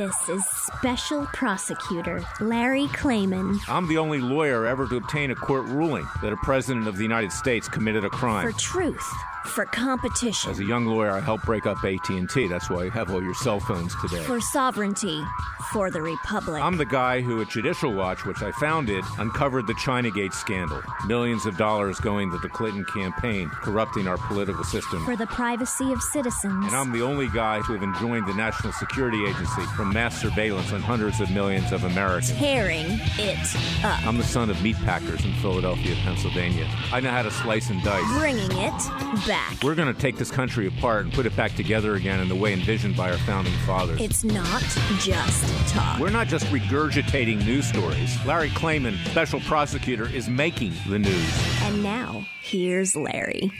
This is Special Prosecutor Larry Klayman. I'm the only lawyer ever to obtain a court ruling that a president of the United States committed a crime. For truth. For competition. As a young lawyer, I helped break up AT&T. That's why you have all your cell phones today. For sovereignty. For the Republic. I'm the guy who, at Judicial Watch, which I founded, uncovered the Chinagate scandal. Millions of dollars going to the Clinton campaign, corrupting our political system. For the privacy of citizens. And I'm the only guy to have enjoined the National Security Agency from mass surveillance on hundreds of millions of Americans. Tearing it up. I'm the son of meat packers in Philadelphia, Pennsylvania. I know how to slice and dice. Bringing it back. We're going to take this country apart and put it back together again in the way envisioned by our founding fathers. It's not just talk. We're not just regurgitating news stories. Larry Klayman, special prosecutor, is making the news. And now, here's Larry.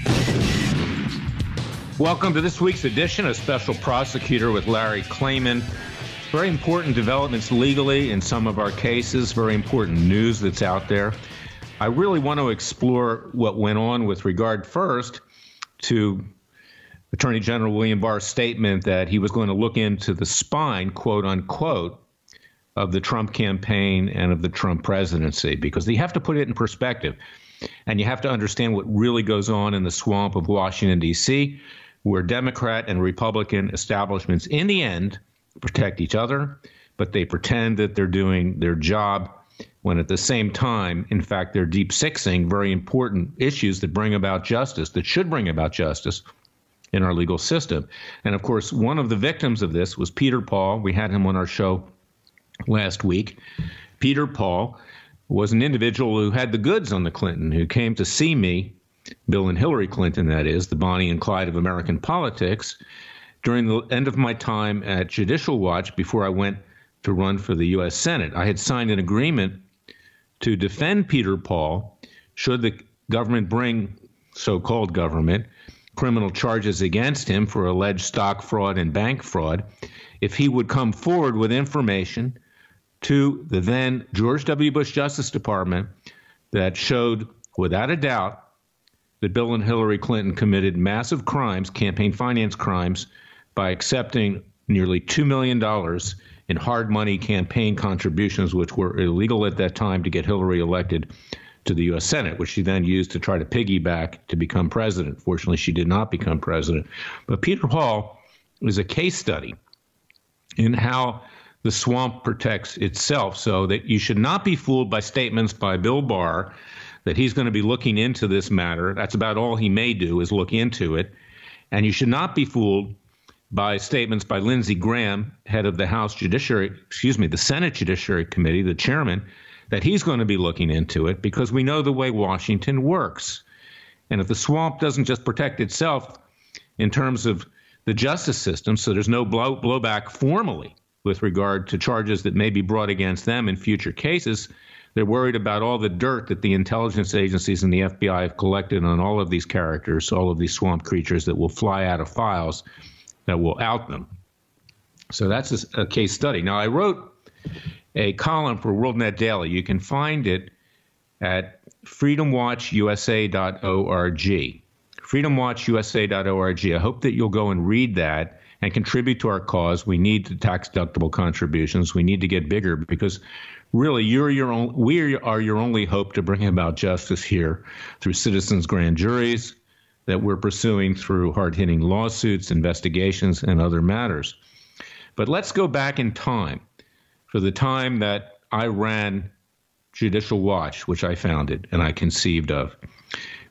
Welcome to this week's edition of Special Prosecutor with Larry Klayman. Very important developments legally in some of our cases, very important news that's out there. I really want to explore what went on with regard first to Attorney General William Barr's statement that he was going to look into the spine, quote unquote, of the Trump campaign and of the Trump presidency, because you have to put it in perspective and you have to understand what really goes on in the swamp of Washington, D.C., where Democrat and Republican establishments in the end protect each other, but they pretend that they're doing their job when at the same time, in fact, they're deep sixing very important issues that bring about justice, that should bring about justice in our legal system. And of course, one of the victims of this was Peter Paul. We had him on our show last week. Peter Paul was an individual who had the goods on the Clinton, who came to see me, Bill and Hillary Clinton, that is, the Bonnie and Clyde of American politics, during the end of my time at Judicial Watch before I went to run for the U.S. Senate. I had signed an agreement to defend Peter Paul should the government bring, so-called government, criminal charges against him for alleged stock fraud and bank fraud, if he would come forward with information to the then George W. Bush Justice Department that showed without a doubt that Bill and Hillary Clinton committed massive crimes, campaign finance crimes, by accepting nearly $2 million in hard money campaign contributions, which were illegal at that time to get Hillary elected to the U.S. Senate, which she then used to try to piggyback to become president. Fortunately, she did not become president. But Peter Paul is a case study in how the swamp protects itself, so that you should not be fooled by statements by Bill Barr that he's going to be looking into this matter. That's about all he may do, is look into it. And you should not be fooled by statements by Lindsey Graham, head of the the Senate Judiciary Committee, the chairman, that he's going to be looking into it, because we know the way Washington works. And if the swamp doesn't just protect itself in terms of the justice system, so there's no blowback formally with regard to charges that may be brought against them in future cases, they're worried about all the dirt that the intelligence agencies and the FBI have collected on all of these characters, all of these swamp creatures that will fly out of files that will out them. So that's a case study. Now, I wrote a column for WorldNet Daily. You can find it at freedomwatchusa.org. freedomwatchusa.org. I hope that you'll go and read that and contribute to our cause. We need the tax-deductible contributions. We need to get bigger, because really we are your only hope to bring about justice here through citizens' grand juries that we're pursuing through hard-hitting lawsuits, investigations, and other matters. But let's go back in time for the time that I ran Judicial Watch, which I founded and I conceived of,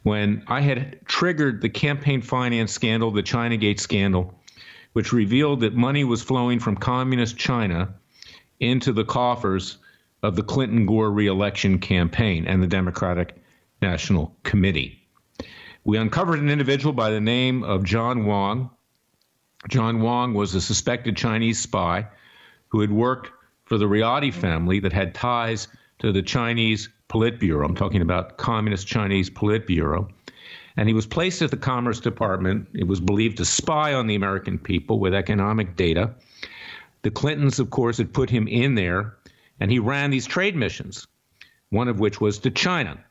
when I had triggered the campaign finance scandal, the Chinagate scandal, which revealed that money was flowing from communist China into the coffers of the Clinton-Gore re-election campaign and the Democratic National Committee. We uncovered an individual by the name of John Wang. John Wang was a suspected Chinese spy who had worked for the Riyadi family that had ties to the Chinese Politburo. I'm talking about Communist Chinese Politburo. And he was placed at the Commerce Department. It was believed to spy on the American people with economic data. The Clintons, of course, had put him in there, and he ran these trade missions, one of which was to China.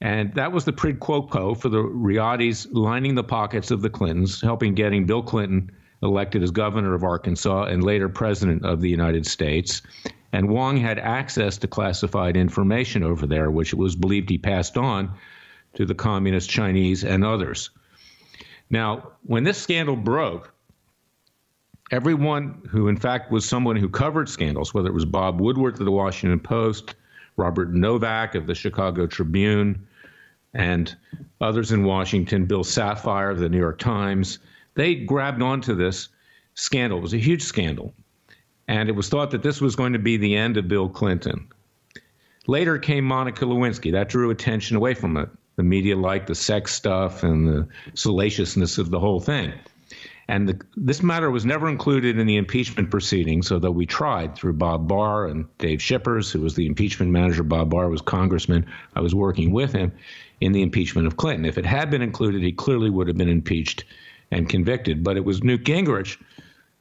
And that was the quid pro quo for the Riyadis lining the pockets of the Clintons, helping getting Bill Clinton elected as governor of Arkansas and later president of the United States. And Wong had access to classified information over there, which it was believed he passed on to the communist Chinese and others. Now, when this scandal broke, everyone who, in fact, was someone who covered scandals, whether it was Bob Woodward of the Washington Post, Robert Novak of the Chicago Tribune, and others in Washington, Bill Safire of the New York Times, they grabbed onto this scandal. It was a huge scandal. And it was thought that this was going to be the end of Bill Clinton. Later came Monica Lewinsky. That drew attention away from it. The media liked the sex stuff and the salaciousness of the whole thing. And this matter was never included in the impeachment proceedings, although we tried through Bob Barr and Dave Shippers, who was the impeachment manager. Bob Barr was congressman. I was working with him in the impeachment of Clinton. If it had been included, he clearly would have been impeached and convicted. But it was Newt Gingrich,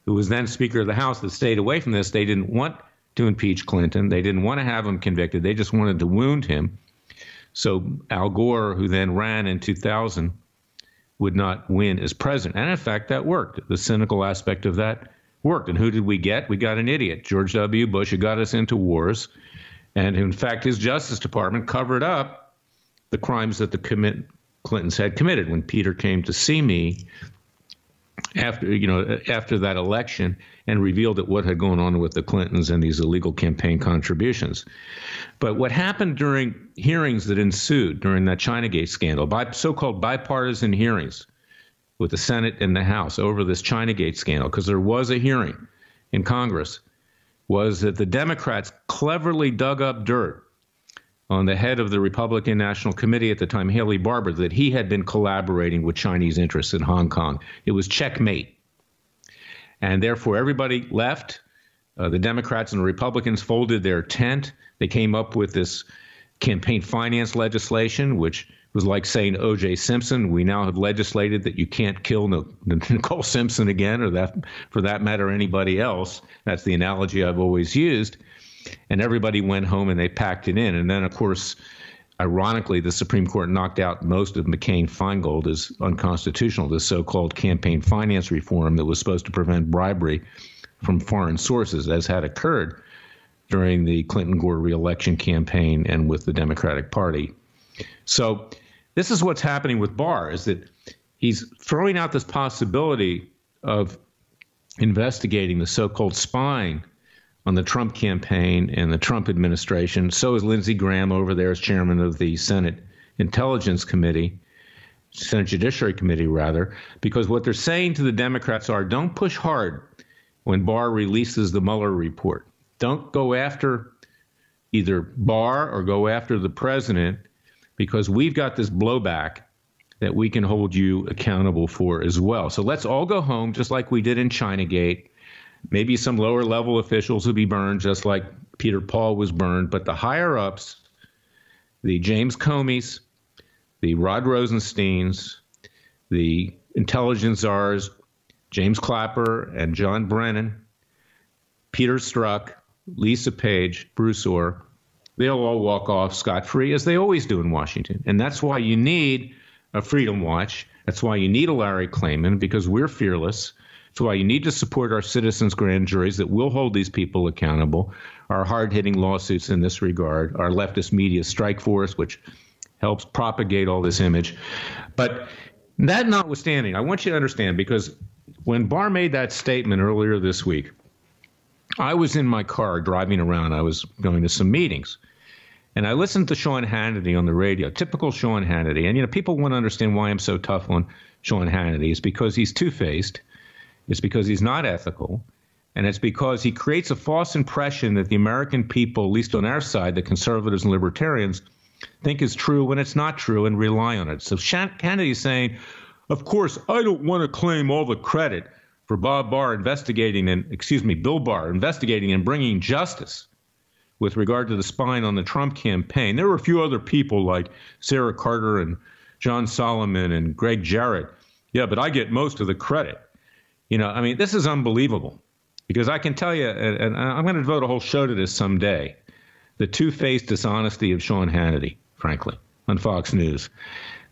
who was then Speaker of the House, that stayed away from this. They didn't want to impeach Clinton. They didn't want to have him convicted. They just wanted to wound him. So Al Gore, who then ran in 2000, would not win as president. And in fact, that worked. The cynical aspect of that worked. And who did we get? We got an idiot, George W. Bush, who got us into wars. And in fact, his Justice Department covered up the crimes that the Clintons had committed. When Peter came to see me after that election and revealed that what had gone on with the Clintons and these illegal campaign contributions. But what happened during hearings that ensued during that Chinagate scandal, by so-called bipartisan hearings with the Senate and the House over this Chinagate scandal, because there was a hearing in Congress, was that the Democrats cleverly dug up dirt on the head of the Republican National Committee at the time, Haley Barbour, that he had been collaborating with Chinese interests in Hong Kong. It was checkmate. And therefore, everybody left. The Democrats and the Republicans folded their tent. They came up with this campaign finance legislation, which was like saying O.J. Simpson. We now have legislated that you can't kill Nicole Simpson again, or that, for that matter, anybody else. That's the analogy I've always used. And everybody went home and they packed it in. And then, of course, ironically, the Supreme Court knocked out most of McCain-Feingold as unconstitutional, this so-called campaign finance reform that was supposed to prevent bribery from foreign sources, as had occurred during the Clinton-Gore reelection campaign and with the Democratic Party. So this is what's happening with Barr, is that he's throwing out this possibility of investigating the so-called spying on the Trump campaign and the Trump administration. So is Lindsey Graham over there as chairman of the Senate Intelligence Committee, Senate Judiciary Committee, rather, because what they're saying to the Democrats are, don't push hard when Barr releases the Mueller report. Don't go after either Barr or go after the president, because we've got this blowback that we can hold you accountable for as well. So let's all go home, just like we did in Chinagate. Maybe some lower level officials will be burned, just like Peter Paul was burned. But the higher ups, the James Comeys, the Rod Rosensteins, the intelligence czars, James Clapper and John Brennan, Peter Strzok, Lisa Page, Bruce Orr, they'll all walk off scot-free, as they always do in Washington. And that's why you need a Freedom Watch. That's why you need a Larry Klayman, because we're fearless. That's why you need to support our citizens' grand juries that will hold these people accountable, our hard-hitting lawsuits in this regard, our leftist media strike force, which helps propagate all this image. But that notwithstanding, I want you to understand, because when Barr made that statement earlier this week, I was in my car driving around. I was going to some meetings. And I listened to Sean Hannity on the radio, typical Sean Hannity. And, people want to understand why I'm so tough on Sean Hannity. It's because he's two-faced. It's because he's not ethical. And it's because he creates a false impression that the American people, at least on our side, the conservatives and libertarians, think is true when it's not true and rely on it. So Hannity is saying, of course, I don't want to claim all the credit for Bill Barr investigating and bringing justice with regard to the spying on the Trump campaign. There were a few other people like Sarah Carter and John Solomon and Greg Jarrett. Yeah, but I get most of the credit. This is unbelievable, because I can tell you, and I'm going to devote a whole show to this someday, the two-faced dishonesty of Sean Hannity, frankly, on Fox News.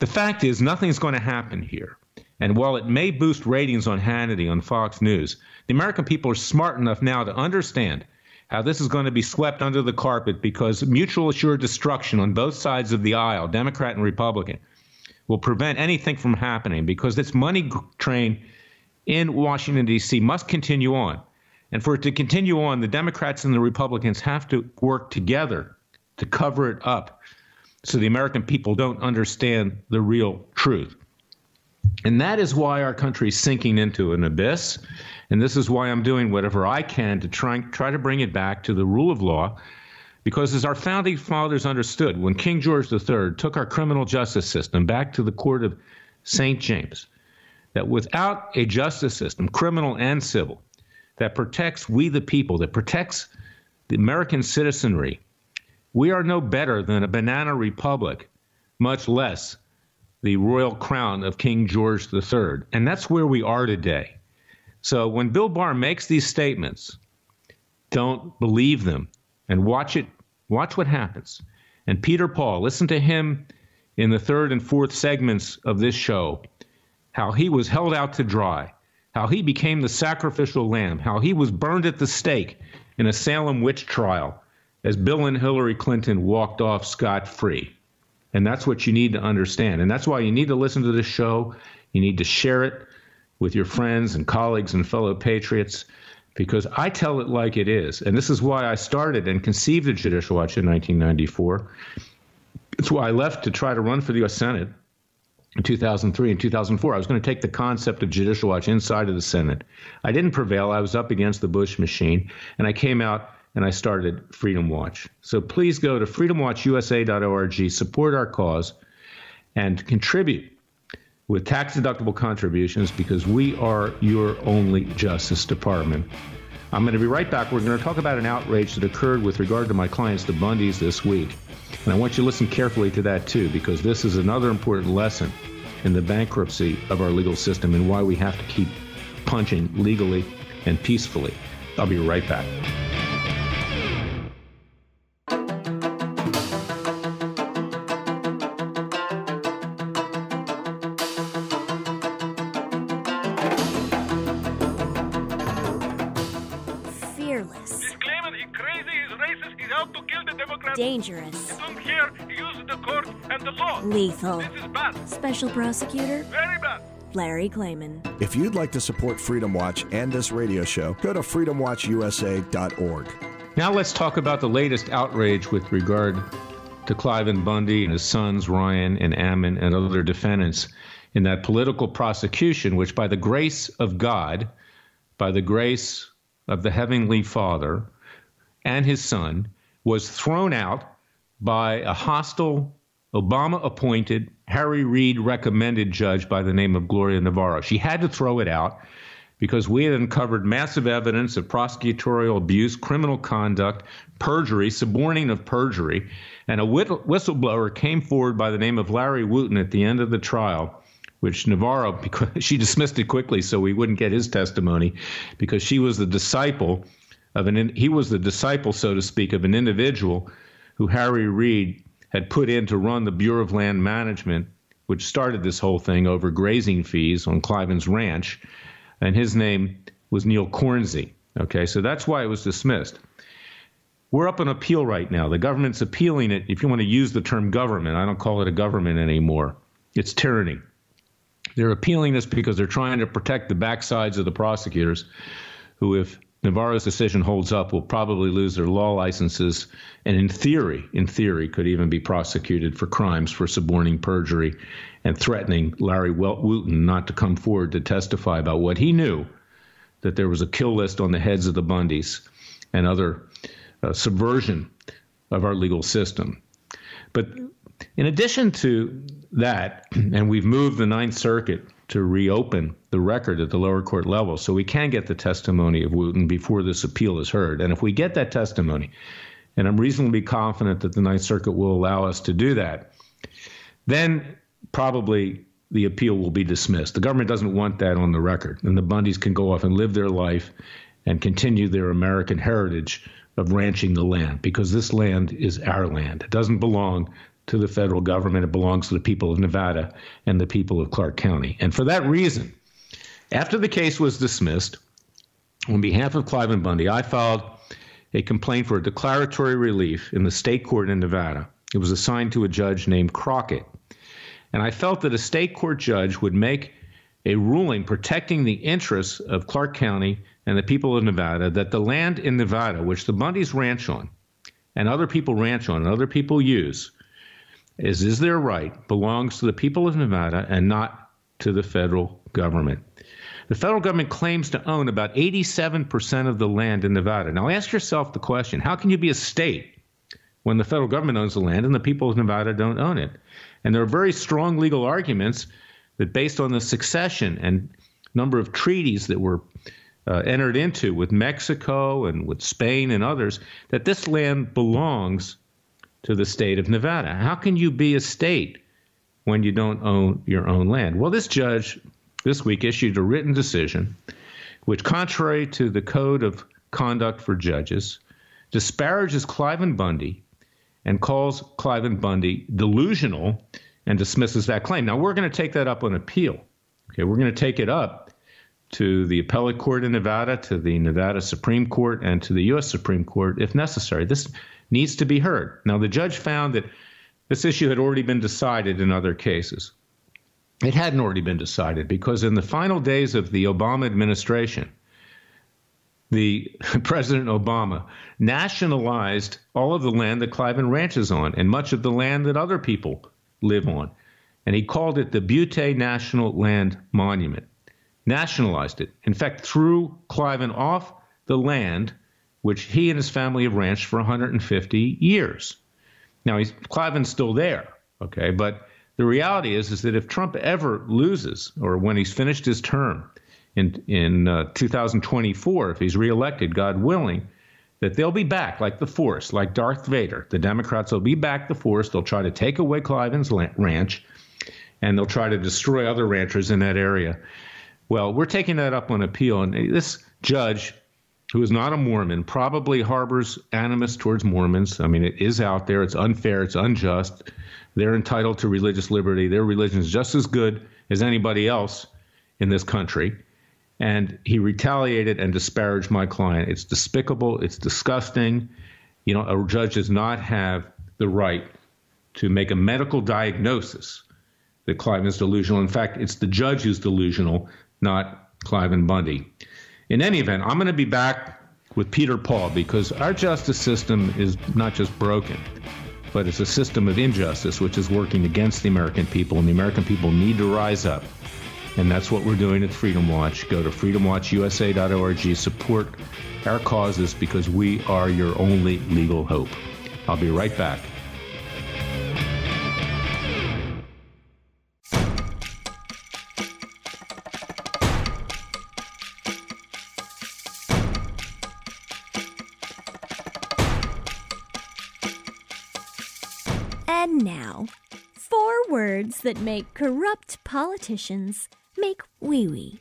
The fact is, nothing's going to happen here. And while it may boost ratings on Hannity on Fox News, the American people are smart enough now to understand how this is going to be swept under the carpet because mutual assured destruction on both sides of the aisle, Democrat and Republican, will prevent anything from happening because this money train in Washington, D.C. must continue on. And for it to continue on, the Democrats and the Republicans have to work together to cover it up so the American people don't understand the real truth. And that is why our country is sinking into an abyss. And this is why I'm doing whatever I can to try to bring it back to the rule of law. Because as our founding fathers understood, when King George III took our criminal justice system back to the court of St. James, that without a justice system, criminal and civil, that protects we the people, that protects the American citizenry, we are no better than a banana republic, much less the royal crown of King George III. And that's where we are today. So when Bill Barr makes these statements, don't believe them and watch what happens. And Peter Paul, listen to him in the third and fourth segments of this show, how he was held out to dry, how he became the sacrificial lamb, how he was burned at the stake in a Salem witch trial as Bill and Hillary Clinton walked off scot-free. And that's what you need to understand. And that's why you need to listen to this show. You need to share it with your friends and colleagues and fellow patriots, because I tell it like it is. And this is why I started and conceived of Judicial Watch in 1994. It's why I left to try to run for the U.S. Senate in 2003 and 2004. I was going to take the concept of Judicial Watch inside of the Senate. I didn't prevail. I was up against the Bush machine, and I came out and I started Freedom Watch. So please go to freedomwatchusa.org, support our cause, and contribute with tax-deductible contributions, because we are your only Justice Department. I'm going to be right back. We're going to talk about an outrage that occurred with regard to my clients, the Bundys, this week. And I want you to listen carefully to that, too, because this is another important lesson in the bankruptcy of our legal system and why we have to keep punching legally and peacefully. I'll be right back. Dangerous. You don't hear, use the court and the law. Lethal. This is bad. Special prosecutor. Very bad. Larry Klayman. If you'd like to support Freedom Watch and this radio show, go to freedomwatchusa.org. Now let's talk about the latest outrage with regard to Cliven Bundy and his sons, Ryan and Ammon, and other defendants in that political prosecution, which by the grace of God, by the grace of the Heavenly Father and his son, was thrown out by a hostile, Obama-appointed, Harry Reid-recommended judge by the name of Gloria Navarro. She had to throw it out because we had uncovered massive evidence of prosecutorial abuse, criminal conduct, perjury, suborning of perjury, and a whistleblower came forward by the name of Larry Wooten at the end of the trial, which Navarro, because she dismissed it quickly so we wouldn't get his testimony, because she was the disciple he was the disciple, so to speak, of an individual who Harry Reid had put in to run the Bureau of Land Management, which started this whole thing over grazing fees on Cliven's ranch, and his name was Neil Cornsey. Okay, so that's why it was dismissed. We're up on appeal right now. The government's appealing it. If you want to use the term government, I don't call it a government anymore. It's tyranny. They're appealing this because they're trying to protect the backsides of the prosecutors who, if Navarro's decision holds up, will probably lose their law licenses and in theory, could even be prosecuted for crimes for suborning perjury and threatening Larry Wooten not to come forward to testify about what he knew, that there was a kill list on the heads of the Bundys and other subversion of our legal system. But in addition to that, and we've moved the Ninth Circuit to reopen the record at the lower court level so we can get the testimony of Wooten before this appeal is heard. And if we get that testimony, and I'm reasonably confident that the Ninth Circuit will allow us to do that, then probably the appeal will be dismissed. The government doesn't want that on the record, and the Bundys can go off and live their life and continue their American heritage of ranching the land, because this land is our land. It doesn't belong to the federal government. It belongs to the people of Nevada and the people of Clark County. And for that reason, after the case was dismissed, on behalf of Cliven Bundy, I filed a complaint for a declaratory relief in the state court in Nevada. It was assigned to a judge named Crockett. And I felt that a state court judge would make a ruling protecting the interests of Clark County and the people of Nevada, that the land in Nevada, which the Bundys ranch on, and other people ranch on, and other people use, is their right, belongs to the people of Nevada and not to the federal government. The federal government claims to own about 87% of the land in Nevada. Now ask yourself the question, how can you be a state when the federal government owns the land and the people of Nevada don't own it? And there are very strong legal arguments that based on the succession and number of treaties that were entered into with Mexico and with Spain and others, that this land belongs to the state of Nevada. How can you be a state when you don't own your own land? Well, this judge this week issued a written decision which, contrary to the Code of Conduct for Judges, disparages Cliven Bundy and calls Cliven Bundy delusional and dismisses that claim. Now, we're going to take that up on appeal. Okay, we're going to take it up to the appellate court in Nevada, to the Nevada Supreme Court, and to the U.S. Supreme Court if necessary. This needs to be heard. Now, the judge found that this issue had already been decided in other cases. It hadn't already been decided because in the final days of the Obama administration, the President Obama nationalized all of the land that Cliven ranches on and much of the land that other people live on. And he called it the Butte National Land Monument. Nationalized it. In fact, threw Cliven off the land which he and his family have ranched for 150 years. Now, Cliven's still there, okay? But the reality is that if Trump ever loses, or when he's finished his term in 2024, if he's reelected, God willing, that they'll be back like the Force, like Darth Vader. The Democrats will be back the Force. They'll try to take away Cliven's ranch, and they'll try to destroy other ranchers in that area. Well, we're taking that up on appeal, and this judge, who is not a Mormon, probably harbors animus towards Mormons. I mean, it is out there. It's unfair. It's unjust. They're entitled to religious liberty. Their religion is just as good as anybody else in this country. And he retaliated and disparaged my client. It's despicable. It's disgusting. You know, a judge does not have the right to make a medical diagnosis that Cliven is delusional. In fact, it's the judge who's delusional, not Cliven Bundy. In any event, I'm going to be back with Peter Paul because our justice system is not just broken, but it's a system of injustice which is working against the American people, and the American people need to rise up. And that's what we're doing at Freedom Watch. Go to freedomwatchusa.org. Support our causes because we are your only legal hope. I'll be right back. And now, 4 words that make corrupt politicians make wee-wee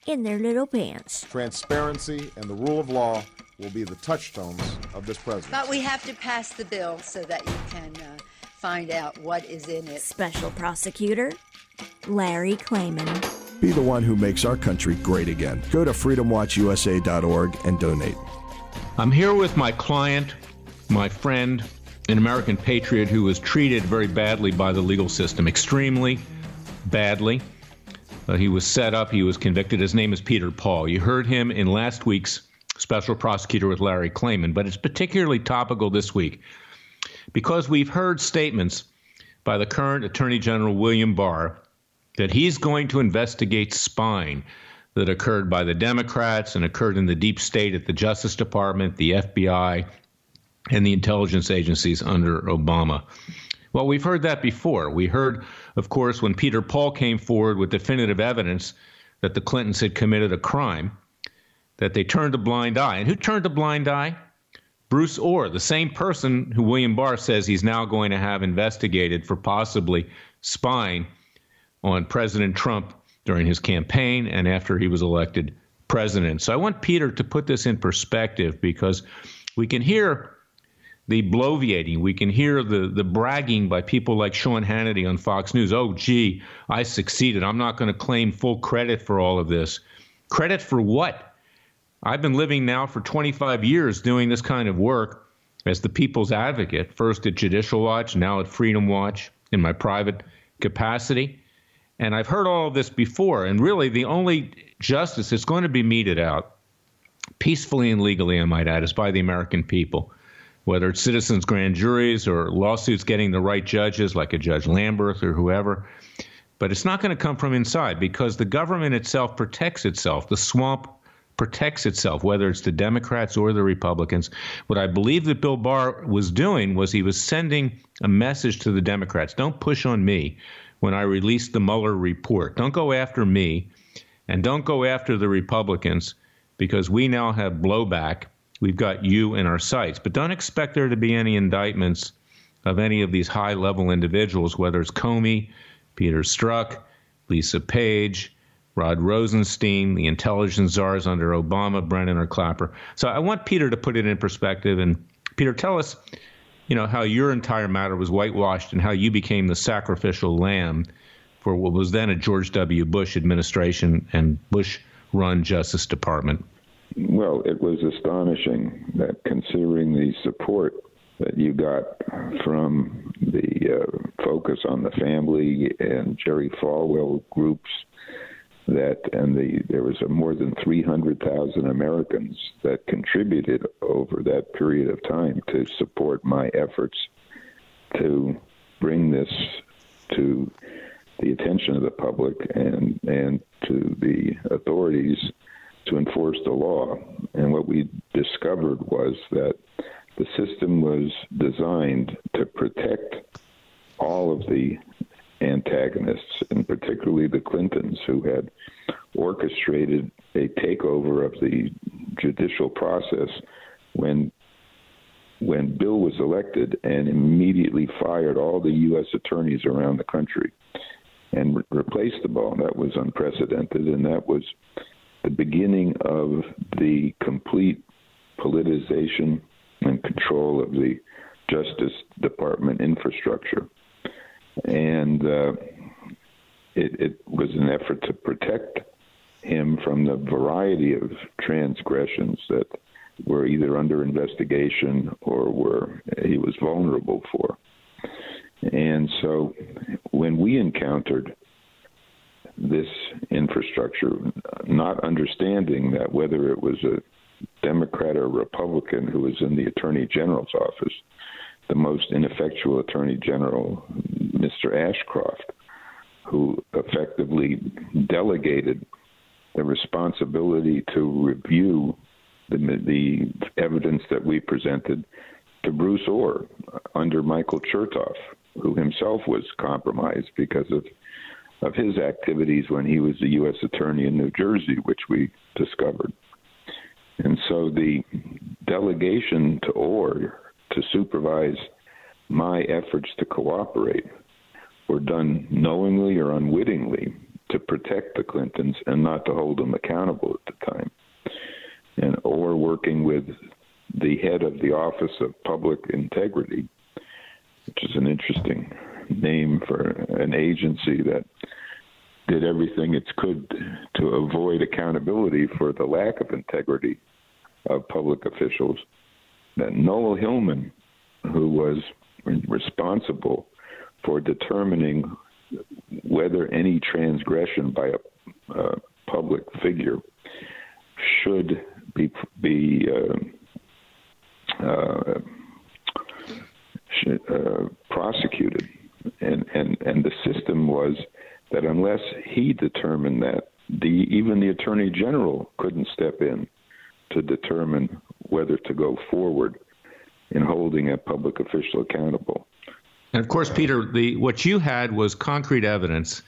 in their little pants. Transparency and the rule of law will be the touchstones of this presidency. But we have to pass the bill so that you can find out what is in it. Special Prosecutor Larry Klayman. Be the one who makes our country great again. Go to freedomwatchusa.org and donate. I'm here with my client, my friend, an American patriot who was treated very badly by the legal system, extremely badly. He was set up. He was convicted. His name is Peter Paul. You heard him in last week's Special Prosecutor with Larry Klayman, but it's particularly topical this week because we've heard statements by the current Attorney General William Barr that he's going to investigate spying that occurred by the Democrats and occurred in the deep state at the Justice Department, the FBI, and the intelligence agencies under Obama. Well, we've heard that before. We heard, of course, when Peter Paul came forward with definitive evidence that the Clintons had committed a crime, that they turned a blind eye. And who turned a blind eye? Bruce Orr, the same person who William Barr says he's now going to have investigated for possibly spying on President Trump during his campaign and after he was elected president. So I want Peter to put this in perspective because we can hear the bloviating. We can hear the bragging by people like Sean Hannity on Fox News. Oh, gee, I succeeded. I'm not going to claim full credit for all of this. Credit for what? I've been living now for 25 years doing this kind of work as the people's advocate, first at Judicial Watch, now at Freedom Watch in my private capacity. And I've heard all of this before. And really, the only justice that's going to be meted out peacefully and legally, I might add, is by the American people, whether it's citizens' grand juries or lawsuits getting the right judges like a Judge Lamberth or whoever. But it's not going to come from inside because the government itself protects itself. The swamp protects itself, whether it's the Democrats or the Republicans. What I believe that Bill Barr was doing was he was sending a message to the Democrats. Don't push on me when I release the Mueller report. Don't go after me and don't go after the Republicans because we now have blowback. We've got you in our sights. But don't expect there to be any indictments of any of these high-level individuals, whether it's Comey, Peter Strzok, Lisa Page, Rod Rosenstein, the intelligence czars under Obama, Brennan or Clapper. So I want Peter to put it in perspective. And Peter, tell us, how your entire matter was whitewashed and how you became the sacrificial lamb for what was then a George W. Bush administration and Bush-run Justice Department. Well, it was astonishing that considering the support that you got from the Focus on the Family and Jerry Falwell groups, there was more than 300,000 Americans that contributed over that period of time to support my efforts to bring this to the attention of the public and to the authorities to enforce the law. And what we discovered was that the system was designed to protect all of the antagonists, and particularly the Clintons, who had orchestrated a takeover of the judicial process when Bill was elected and immediately fired all the U.S. attorneys around the country and replaced them all. That was unprecedented, and that was the beginning of the complete politicization and control of the Justice Department infrastructure. And it was an effort to protect him from the variety of transgressions that were either under investigation or he was vulnerable for. And so when we encountered this infrastructure, not understanding that whether it was a Democrat or Republican who was in the Attorney General's office, the most ineffectual Attorney General, Mr. Ashcroft, who effectively delegated the responsibility to review the evidence that we presented to Bruce Orr under Michael Chertoff, who himself was compromised because of his activities when he was the U.S. Attorney in New Jersey, which we discovered. And so the delegation to Orr to supervise my efforts to cooperate were done knowingly or unwittingly to protect the Clintons and not to hold them accountable at the time. And Orr working with the head of the Office of Public Integrity, which is an interesting name for an agency that did everything it could to avoid accountability for the lack of integrity of public officials, that Noel Hillman, who was responsible for determining whether any transgression by a public figure should be prosecuted. And the system was that unless he determined that, even the Attorney General couldn't step in to determine whether to go forward in holding a public official accountable. And of course, Peter, what you had was concrete evidence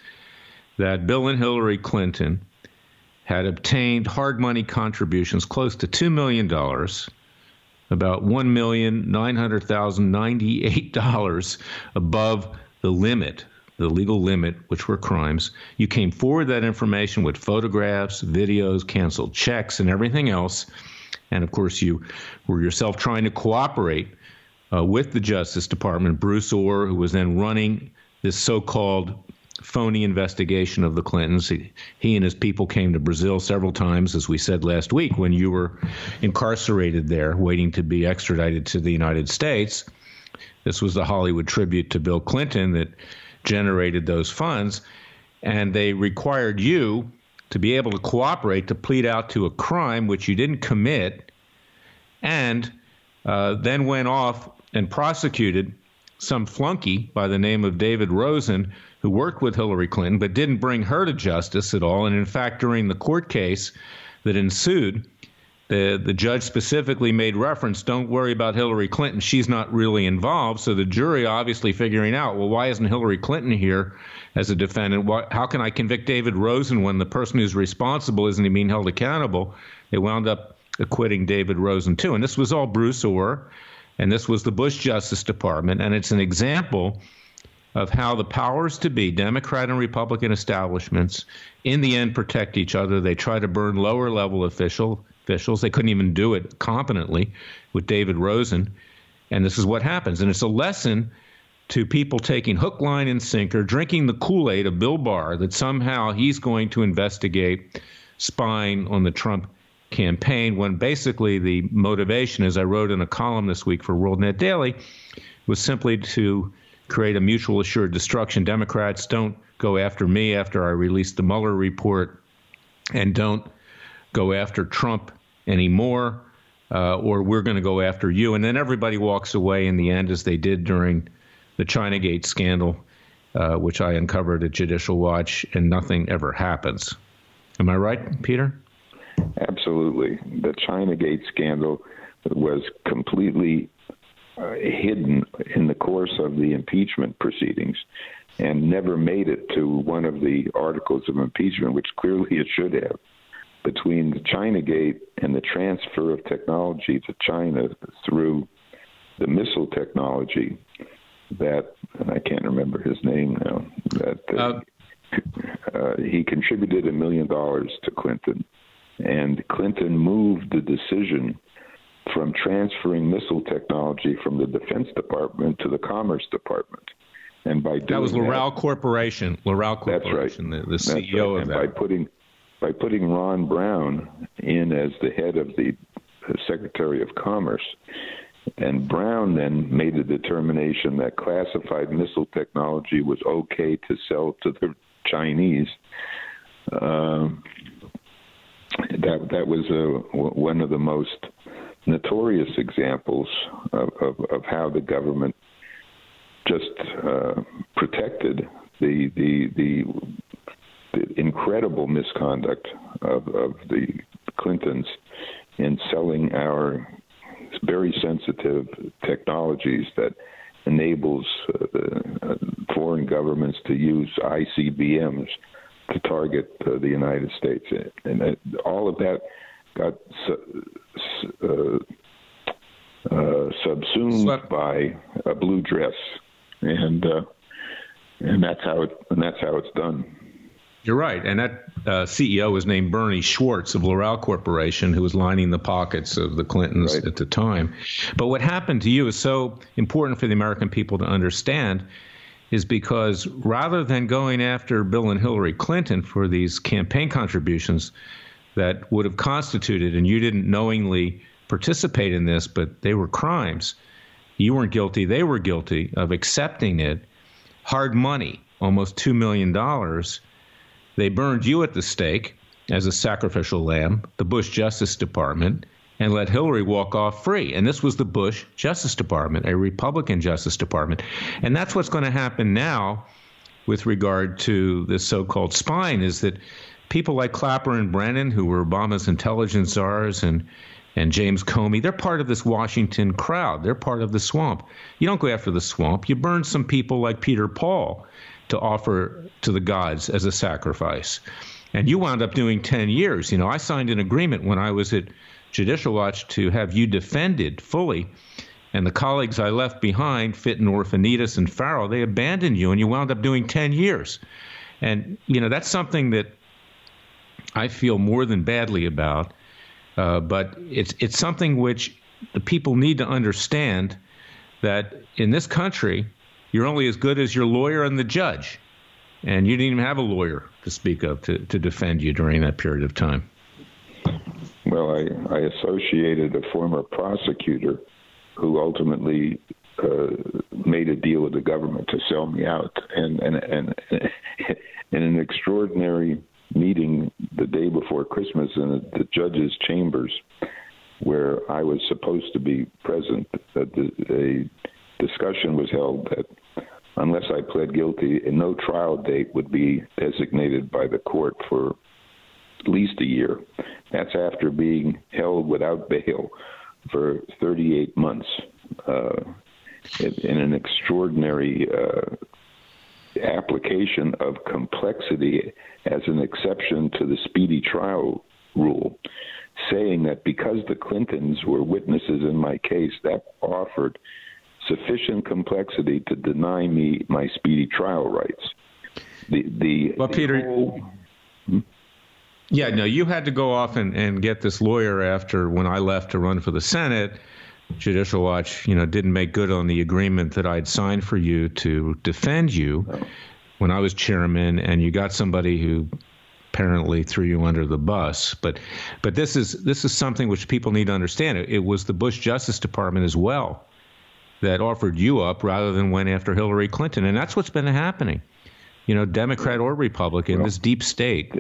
that Bill and Hillary Clinton had obtained hard money contributions close to $2 million, about $1,900,098 above the limit, the legal limit, which were crimes. You came forward that information with photographs, videos, canceled checks, and everything else. And of course, you were yourself trying to cooperate with the Justice Department, Bruce Orr, who was then running this so-called phony investigation of the Clintons. He and his people came to Brazil several times, as we said last week, when you were incarcerated there, waiting to be extradited to the United States. This was the Hollywood tribute to Bill Clinton that generated those funds. And they required you to be able to cooperate, to plead out to a crime which you didn't commit, and then went off and prosecuted some flunky by the name of David Rosen, who worked with Hillary Clinton but didn't bring her to justice at all. And in fact, during the court case that ensued, the judge specifically made reference, don't worry about Hillary Clinton, she's not really involved. So the jury obviously figuring out, well, why isn't Hillary Clinton here as a defendant? How can I convict David Rosen when the person who's responsible isn't being held accountable? They wound up acquitting David Rosen too. And this was all Bruce Orr, and this was the Bush Justice Department. And it's an example of how the powers to be, Democrat and Republican establishments, in the end protect each other. They try to burn lower-level officials. They couldn't even do it competently with David Rosen. And this is what happens. And it's a lesson to people taking hook, line, and sinker, drinking the Kool-Aid of Bill Barr, that somehow he's going to investigate spying on the Trump campaign, when basically the motivation, as I wrote in a column this week for WorldNet Daily, was simply to create a mutual assured destruction. Democrats, don't go after me after I released the Mueller report, and don't go after Trump anymore, or we're going to go after you. And then everybody walks away in the end, as they did during the Chinagate scandal, which I uncovered at Judicial Watch, and nothing ever happens. Am I right, Peter? Absolutely. The Chinagate scandal was completely hidden in the course of the impeachment proceedings and never made it to one of the articles of impeachment, which clearly it should have. Between the Chinagate and the transfer of technology to China through the missile technology that, and I can't remember his name now, that he contributed $1 million to Clinton. And Clinton moved the decision from transferring missile technology from the Defense Department to the Commerce Department. And by doing that was Loral Corporation. Loral Corporation, that's right. The CEO of that. By putting Ron Brown in as the head of the Secretary of Commerce, and Brown then made a determination that classified missile technology was okay to sell to the Chinese. That was one of the most notorious examples of how the government just protected the incredible misconduct of the Clintons in selling our very sensitive technologies that enables foreign governments to use ICBMs to target the United States. And all of that got subsumed by a blue dress, and that's how it's done. You're right, and that CEO was named Bernie Schwartz of Loral Corporation, who was lining the pockets of the Clintons at the time. But what happened to you is so important for the American people to understand, is because rather than going after Bill and Hillary Clinton for these campaign contributions that would have constituted, and you didn't knowingly participate in this, but they were crimes. You weren't guilty, they were guilty of accepting it. Hard money, almost $2 million. They burned you at the stake as a sacrificial lamb, the Bush Justice Department, and let Hillary walk off free. And this was the Bush Justice Department, a Republican Justice Department. And that's what's going to happen now with regard to this so-called spying, is that people like Clapper and Brennan, who were Obama's intelligence czars, and James Comey, they're part of this Washington crowd. They're part of the swamp. You don't go after the swamp. You burn some people like Peter Paul to offer to the gods as a sacrifice. And you wound up doing 10 years. You know, I signed an agreement when I was at Judicial Watch to have you defended fully. And the colleagues I left behind, Fitton, Orphanides, and Farrell, they abandoned you, and you wound up doing 10 years. And, you know, that's something that I feel more than badly about. But it's something which the people need to understand, that in this country, you're only as good as your lawyer and the judge. And you didn't even have a lawyer to speak of to defend you during that period of time. Well, I associated a former prosecutor who ultimately made a deal with the government to sell me out. And in an extraordinary meeting the day before Christmas in the judge's chambers, where I was supposed to be present, a discussion was held that unless I pled guilty, no trial date would be designated by the court for at least a year. That's after being held without bail for 38 months in an extraordinary application of complexity as an exception to the speedy trial rule, saying that because the Clintons were witnesses in my case, that offered sufficient complexity to deny me my speedy trial rights. You had to go off and get this lawyer after when I left to run for the Senate. Judicial Watch, didn't make good on the agreement that I'd signed for you to defend you when I was chairman, and you got somebody who apparently threw you under the bus. But this is something which people need to understand. It was the Bush Justice Department as well that offered you up rather than went after Hillary Clinton. And that's what's been happening, Democrat or Republican, this deep state.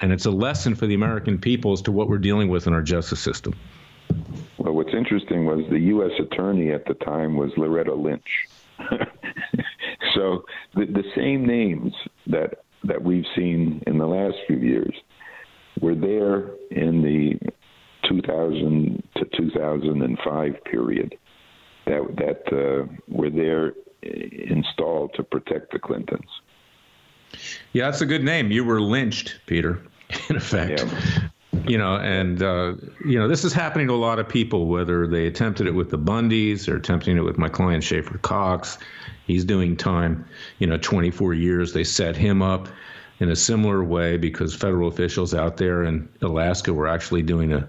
And it's a lesson for the American people as to what we're dealing with in our justice system. Well, what's interesting was the U.S. attorney at the time was Loretta Lynch. So the same names that we've seen in the last few years were there in the 2000 to 2005 period. That were there installed to protect the Clintons. Yeah, that's a good name. You were lynched, Peter, in effect. Yeah. This is happening to a lot of people, whether they attempted it with the Bundys or attempting it with my client, Schaefer Cox. He's doing time, 24 years. They set him up in a similar way because federal officials out there in Alaska were actually doing an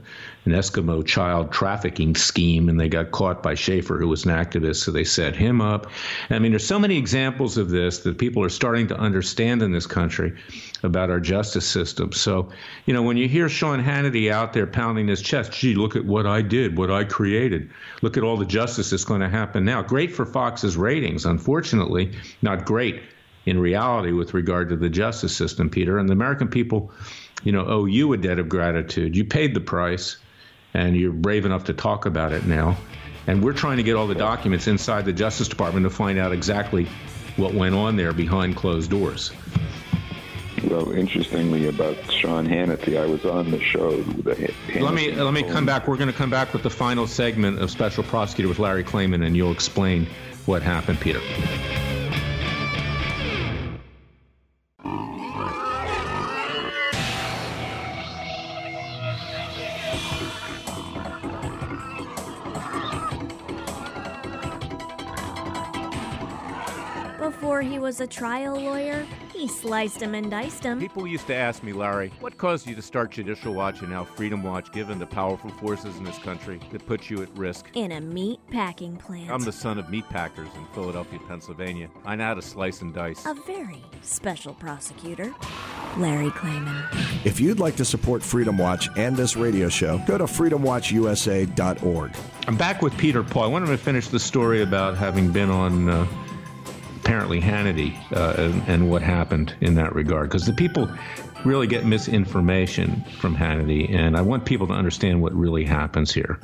Eskimo child trafficking scheme, and they got caught by Schaefer, who was an activist, so they set him up. I mean, there's so many examples of this that people are starting to understand in this country about our justice system. So, when you hear Sean Hannity out there pounding his chest, gee, look at what I did, what I created. Look at all the justice that's going to happen now. Great for Fox's ratings. Unfortunately, not great in reality with regard to the justice system, Peter. And the American people, owe you a debt of gratitude. You paid the price, and you're brave enough to talk about it now. And we're trying to get all the documents inside the Justice Department to find out exactly what went on there behind closed doors. Well, interestingly about Sean Hannity, I was on the show. Let me come back. We're going to come back with the final segment of Special Prosecutor with Larry Klayman, and you'll explain what happened, Peter. Before he was a trial lawyer, he sliced him and diced him. People used to ask me, Larry, what caused you to start Judicial Watch and now Freedom Watch, given the powerful forces in this country that put you at risk? In a meat packing plant. I'm the son of meat packers in Philadelphia, Pennsylvania. I know how to slice and dice. A very special prosecutor, Larry Klayman. If you'd like to support Freedom Watch and this radio show, go to freedomwatchusa.org. I'm back with Peter Paul. I wanted to finish the story about having been on apparently Hannity and what happened in that regard, because the people really get misinformation from Hannity, and I want people to understand what really happens here.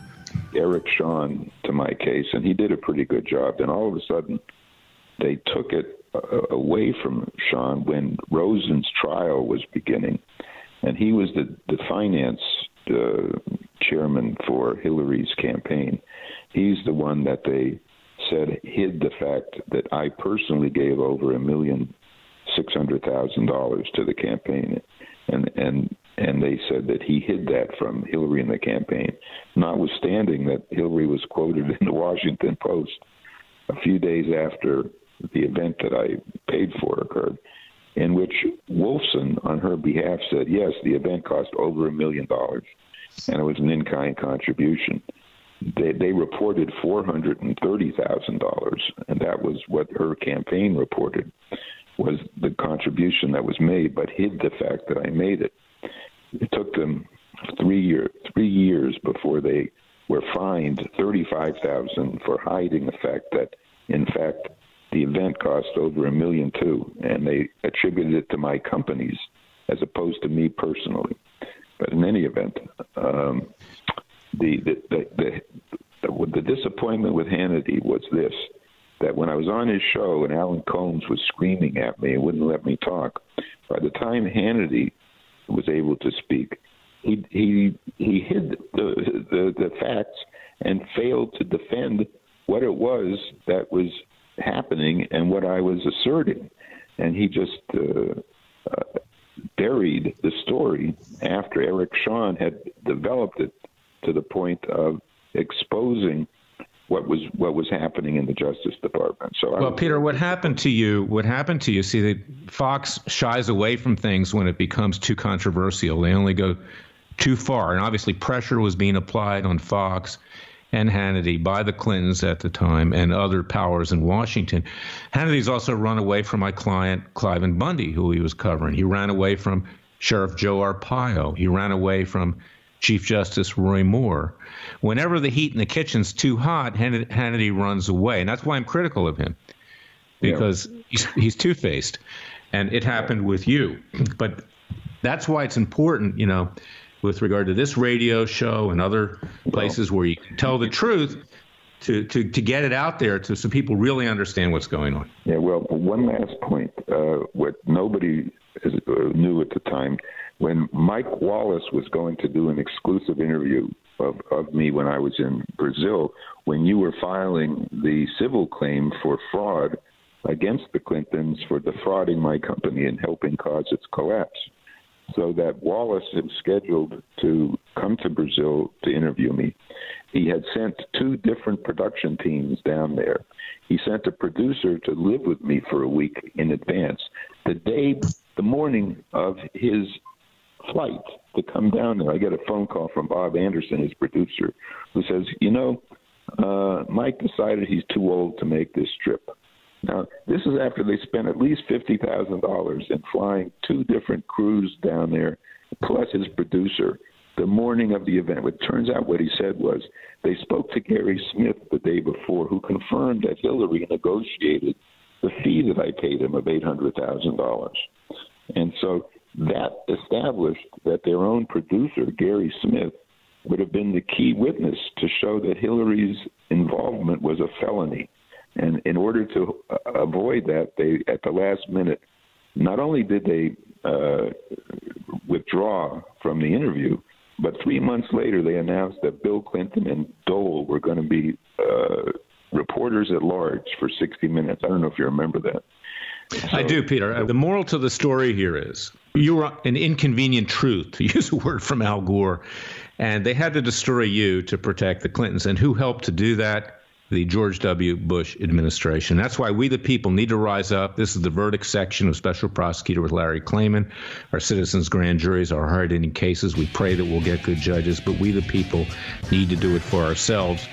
Eric Shawn to my case, and he did a pretty good job. Then all of a sudden, they took it away from Shawn when Rosen's trial was beginning, and he was the finance chairman for Hillary's campaign. He's the one that they said hid the fact that I personally gave over $1,600,000 to the campaign, and they said that he hid that from Hillary and the campaign, notwithstanding that Hillary was quoted in the Washington Post a few days after the event that I paid for occurred, in which Wolfson, on her behalf, said, yes, the event cost over $1 million, and it was an in-kind contribution. they reported $430,000, and that was what her campaign reported was the contribution that was made, but hid the fact that I made it. It took them 3 years before they were fined $35,000 for hiding the fact that, in fact, the event cost over $1.2 million, and they attributed it to my companies as opposed to me personally. But in any event, the disappointment with Hannity was this, that when I was on his show and Alan Colmes was screaming at me and wouldn't let me talk, by the time Hannity was able to speak, he hid the facts and failed to defend what it was that was happening and what I was asserting. And he just buried the story after Eric Shawn had developed it to the point of exposing what was happening in the Justice Department. So, well, Peter, what happened to you? See, that Fox shies away from things when it becomes too controversial. They only go too far, and obviously pressure was being applied on Fox and Hannity by the Clintons at the time and other powers in Washington. Hannity's also run away from my client, Cliven Bundy, who he was covering. He ran away from Sheriff Joe Arpaio. He ran away from Chief Justice Roy Moore. Whenever the heat in the kitchen's too hot, Hannity runs away. And that's why I'm critical of him, because he's two-faced. And it happened with you. But that's why it's important, with regard to this radio show and other places where you can tell the truth, to get it out there so people really understand what's going on. Yeah, well, one last point. What nobody knew at the time, when Mike Wallace was going to do an exclusive interview of me when I was in Brazil, when you were filing the civil claim for fraud against the Clintons for defrauding my company and helping cause its collapse. So that Wallace had scheduled to come to Brazil to interview me. He had sent 2 different production teams down there. He sent a producer to live with me for a week in advance. The morning of his flight to come down there, I get a phone call from Bob Anderson, his producer, who says, Mike decided he's too old to make this trip. Now, this is after they spent at least $50,000 in flying 2 different crews down there, plus his producer, the morning of the event. It turns out what he said was they spoke to Gary Smith the day before, who confirmed that Hillary negotiated the fee that I paid him of $800,000. And so that established that their own producer, Gary Smith, would have been the key witness to show that Hillary's involvement was a felony. And in order to avoid that, they, at the last minute, not only did they withdraw from the interview, but 3 months later they announced that Bill Clinton and Dole were going to be reporters at large for 60 Minutes. I don't know if you remember that. I do, Peter. The moral to the story here is you were an inconvenient truth, to use a word from Al Gore, and they had to destroy you to protect the Clintons. And who helped to do that? The George W. Bush administration. That's why we, the people, need to rise up. This is the verdict section of Special Prosecutor with Larry Klayman. Our citizens' grand juries are hard-hitting cases. We pray that we'll get good judges, but we, the people, need to do it for ourselves.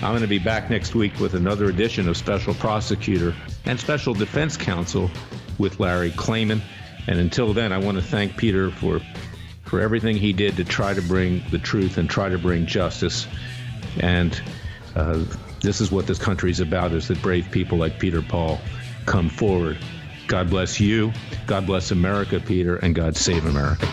I'm going to be back next week with another edition of Special Prosecutor and Special Defense Counsel with Larry Klayman. And until then, I want to thank Peter for everything he did to try to bring the truth and try to bring justice. And this is what this country is about, is that brave people like Peter Paul come forward. God bless you. God bless America, Peter, and God save America.